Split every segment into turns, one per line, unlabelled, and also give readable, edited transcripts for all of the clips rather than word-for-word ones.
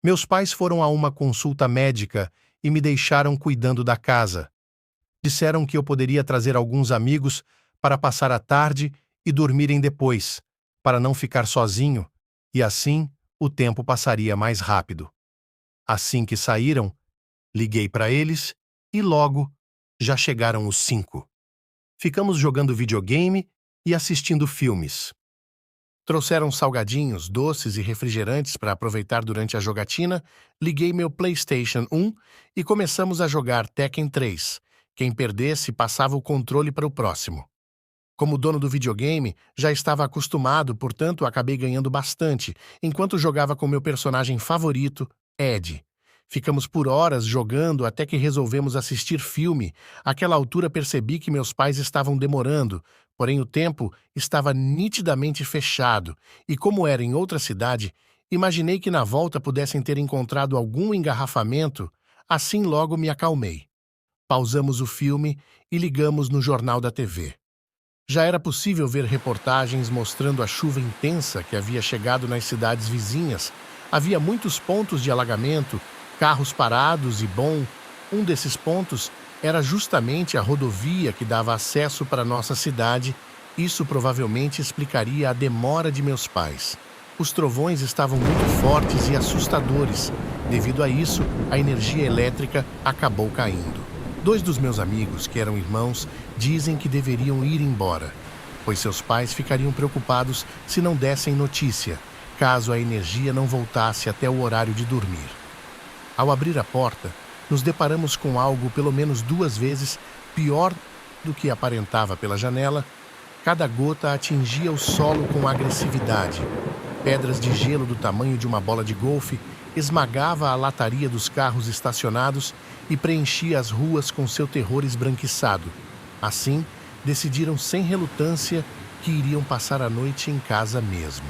Meus pais foram a uma consulta médica e me deixaram cuidando da casa. Disseram que eu poderia trazer alguns amigos para passar a tarde e dormirem depois, para não ficar sozinho, e assim o tempo passaria mais rápido. Assim que saíram, liguei para eles e logo já chegaram os 5. Ficamos jogando videogame e assistindo filmes. Trouxeram salgadinhos, doces e refrigerantes para aproveitar durante a jogatina, liguei meu PlayStation 1 e começamos a jogar Tekken 3. Quem perdesse passava o controle para o próximo. Como dono do videogame, já estava acostumado, portanto acabei ganhando bastante, enquanto jogava com meu personagem favorito, Ed. Ficamos por horas jogando até que resolvemos assistir filme. Àquela altura percebi que meus pais estavam demorando, porém o tempo estava nitidamente fechado, e como era em outra cidade, imaginei que na volta pudessem ter encontrado algum engarrafamento, assim logo me acalmei. Pausamos o filme e ligamos no jornal da TV. Já era possível ver reportagens mostrando a chuva intensa que havia chegado nas cidades vizinhas. Havia muitos pontos de alagamento, carros parados e um desses pontos era justamente a rodovia que dava acesso para nossa cidade. Isso provavelmente explicaria a demora de meus pais. Os trovões estavam muito fortes e assustadores. Devido a isso, a energia elétrica acabou caindo. 2 dos meus amigos, que eram irmãos, dizem que deveriam ir embora, pois seus pais ficariam preocupados se não dessem notícia, caso a energia não voltasse até o horário de dormir. Ao abrir a porta, nos deparamos com algo pelo menos 2 vezes pior do que aparentava pela janela. Cada gota atingia o solo com agressividade. Pedras de gelo do tamanho de uma bola de golfe esmagava a lataria dos carros estacionados e preenchia as ruas com seu terror esbranquiçado. Assim, decidiram sem relutância que iriam passar a noite em casa mesmo.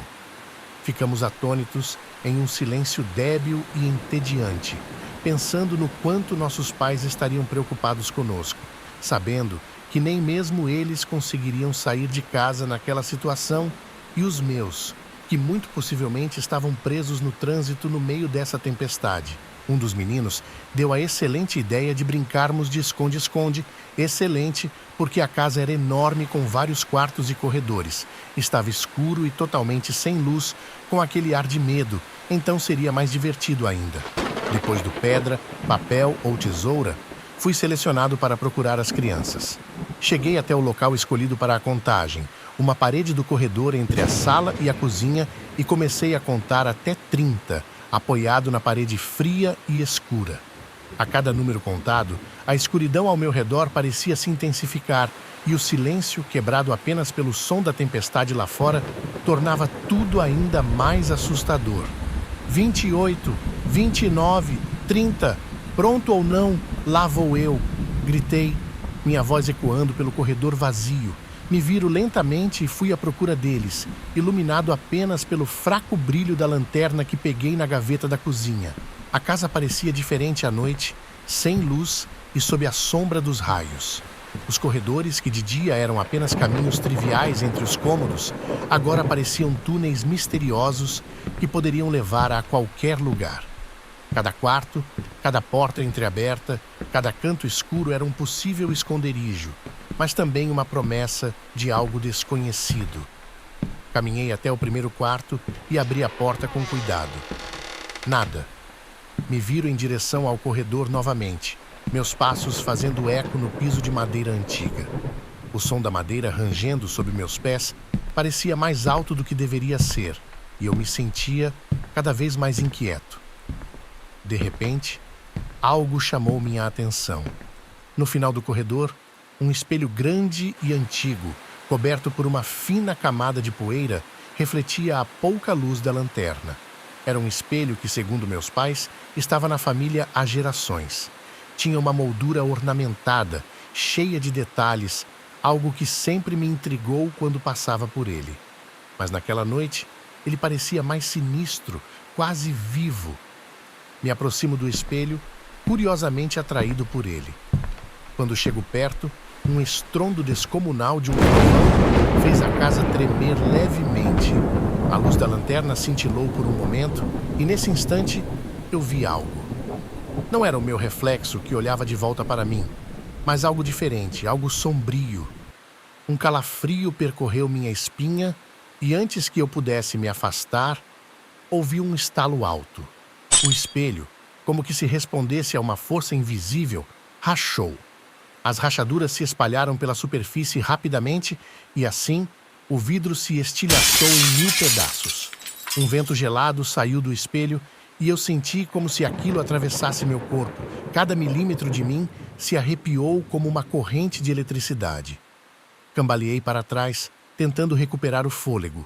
Ficamos atônitos em um silêncio débil e entediante, pensando no quanto nossos pais estariam preocupados conosco, sabendo que nem mesmo eles conseguiriam sair de casa naquela situação, e os meus, que muito possivelmente estavam presos no trânsito no meio dessa tempestade. Um dos meninos deu a excelente ideia de brincarmos de esconde-esconde. Excelente, porque a casa era enorme com vários quartos e corredores. Estava escuro e totalmente sem luz, com aquele ar de medo, então seria mais divertido ainda. Depois do pedra, papel ou tesoura, fui selecionado para procurar as crianças. Cheguei até o local escolhido para a contagem, uma parede do corredor entre a sala e a cozinha, e comecei a contar até 30, apoiado na parede fria e escura. A cada número contado, a escuridão ao meu redor parecia se intensificar, e o silêncio, quebrado apenas pelo som da tempestade lá fora, tornava tudo ainda mais assustador. 28, 29, 30, pronto ou não, lá vou eu, gritei, minha voz ecoando pelo corredor vazio. Me viro lentamente e fui à procura deles, iluminado apenas pelo fraco brilho da lanterna que peguei na gaveta da cozinha. A casa parecia diferente à noite, sem luz e sob a sombra dos raios. Os corredores, que de dia eram apenas caminhos triviais entre os cômodos, agora pareciam túneis misteriosos que poderiam levar a qualquer lugar. Cada quarto, cada porta entreaberta, cada canto escuro era um possível esconderijo, mas também uma promessa de algo desconhecido. Caminhei até o primeiro quarto e abri a porta com cuidado. Nada. Me viro em direção ao corredor novamente, meus passos fazendo eco no piso de madeira antiga. O som da madeira rangendo sob meus pés parecia mais alto do que deveria ser, e eu me sentia cada vez mais inquieto. De repente, algo chamou minha atenção. No final do corredor, um espelho grande e antigo, coberto por uma fina camada de poeira, refletia a pouca luz da lanterna. Era um espelho que, segundo meus pais, estava na família há gerações. Tinha uma moldura ornamentada, cheia de detalhes, algo que sempre me intrigou quando passava por ele. Mas naquela noite, ele parecia mais sinistro, quase vivo. Me aproximo do espelho, curiosamente atraído por ele. Quando chego perto, um estrondo descomunal de um trovão fez a casa tremer levemente. A luz da lanterna cintilou por um momento e, nesse instante, eu vi algo. Não era o meu reflexo que olhava de volta para mim, mas algo diferente, algo sombrio. Um calafrio percorreu minha espinha e antes que eu pudesse me afastar, ouvi um estalo alto. O espelho, como que se respondesse a uma força invisível, rachou. As rachaduras se espalharam pela superfície rapidamente e, assim, o vidro se estilhaçou em 1000 pedaços. Um vento gelado saiu do espelho e eu senti como se aquilo atravessasse meu corpo. Cada milímetro de mim se arrepiou como uma corrente de eletricidade. Cambaleei para trás, tentando recuperar o fôlego.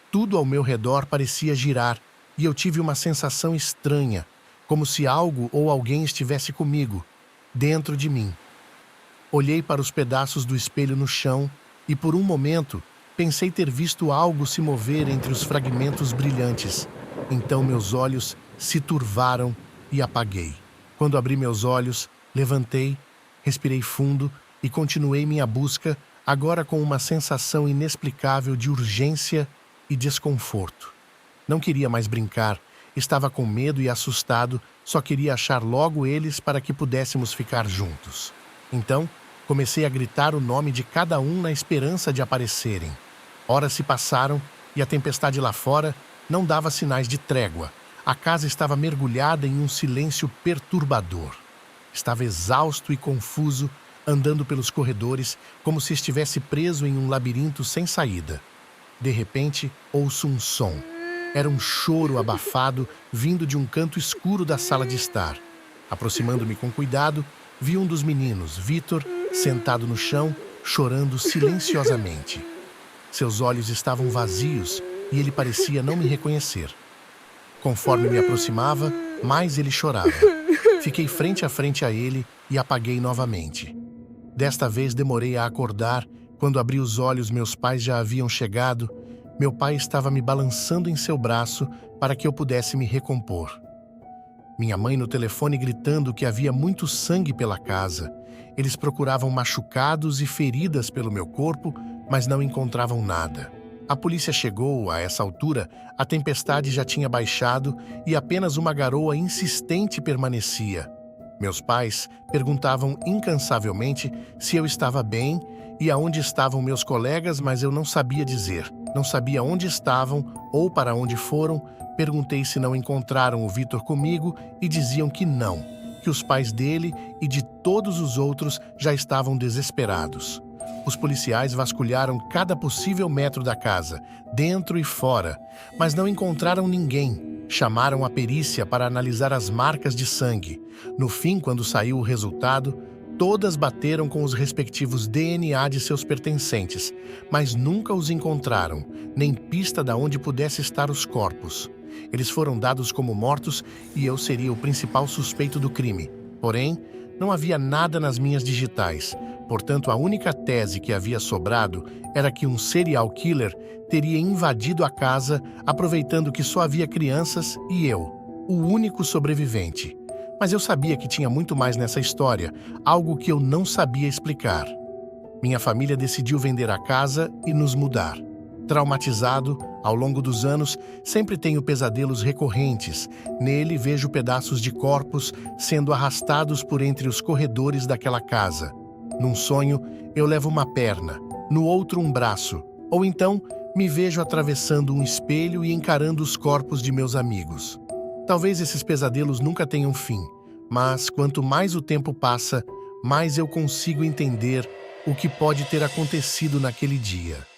Tudo ao meu redor parecia girar e eu tive uma sensação estranha, como se algo ou alguém estivesse comigo, dentro de mim. Olhei para os pedaços do espelho no chão e, por um momento, pensei ter visto algo se mover entre os fragmentos brilhantes. Então meus olhos se turvaram e apaguei. Quando abri meus olhos, levantei, respirei fundo e continuei minha busca, agora com uma sensação inexplicável de urgência e desconforto. Não queria mais brincar, estava com medo e assustado, só queria achar logo eles para que pudéssemos ficar juntos. Então, comecei a gritar o nome de cada um na esperança de aparecerem. Horas se passaram e a tempestade lá fora não dava sinais de trégua. A casa estava mergulhada em um silêncio perturbador. Estava exausto e confuso, andando pelos corredores, como se estivesse preso em um labirinto sem saída. De repente, ouço um som. Era um choro abafado vindo de um canto escuro da sala de estar. Aproximando-me com cuidado, vi um dos meninos, Vitor, sentado no chão, chorando silenciosamente. Seus olhos estavam vazios e ele parecia não me reconhecer. Conforme me aproximava, mais ele chorava. Fiquei frente a frente a ele e apaguei novamente. Desta vez demorei a acordar. Quando abri os olhos, meus pais já haviam chegado. Meu pai estava me balançando em seu braço para que eu pudesse me recompor. Minha mãe no telefone gritando que havia muito sangue pela casa. Eles procuravam machucados e feridas pelo meu corpo, mas não encontravam nada. A polícia chegou, a essa altura, a tempestade já tinha baixado e apenas uma garoa insistente permanecia. Meus pais perguntavam incansavelmente se eu estava bem e aonde estavam meus colegas, mas eu não sabia dizer. Não sabia onde estavam ou para onde foram. Perguntei se não encontraram o Vitor comigo e diziam que não, que os pais dele e de todos os outros já estavam desesperados. Os policiais vasculharam cada possível metro da casa, dentro e fora, mas não encontraram ninguém. Chamaram a perícia para analisar as marcas de sangue. No fim, quando saiu o resultado, todas bateram com os respectivos DNA de seus pertencentes, mas nunca os encontraram, nem pista de onde pudesse estar os corpos. Eles foram dados como mortos e eu seria o principal suspeito do crime. Porém, não havia nada nas minhas digitais. Portanto, a única tese que havia sobrado era que um serial killer teria invadido a casa, aproveitando que só havia crianças e eu, o único sobrevivente. Mas eu sabia que tinha muito mais nessa história, algo que eu não sabia explicar. Minha família decidiu vender a casa e nos mudar. Traumatizado, ao longo dos anos, sempre tenho pesadelos recorrentes. Nele vejo pedaços de corpos sendo arrastados por entre os corredores daquela casa. Num sonho, eu levo uma perna, no outro um braço, ou então me vejo atravessando um espelho e encarando os corpos de meus amigos. Talvez esses pesadelos nunca tenham fim, mas quanto mais o tempo passa, mais eu consigo entender o que pode ter acontecido naquele dia.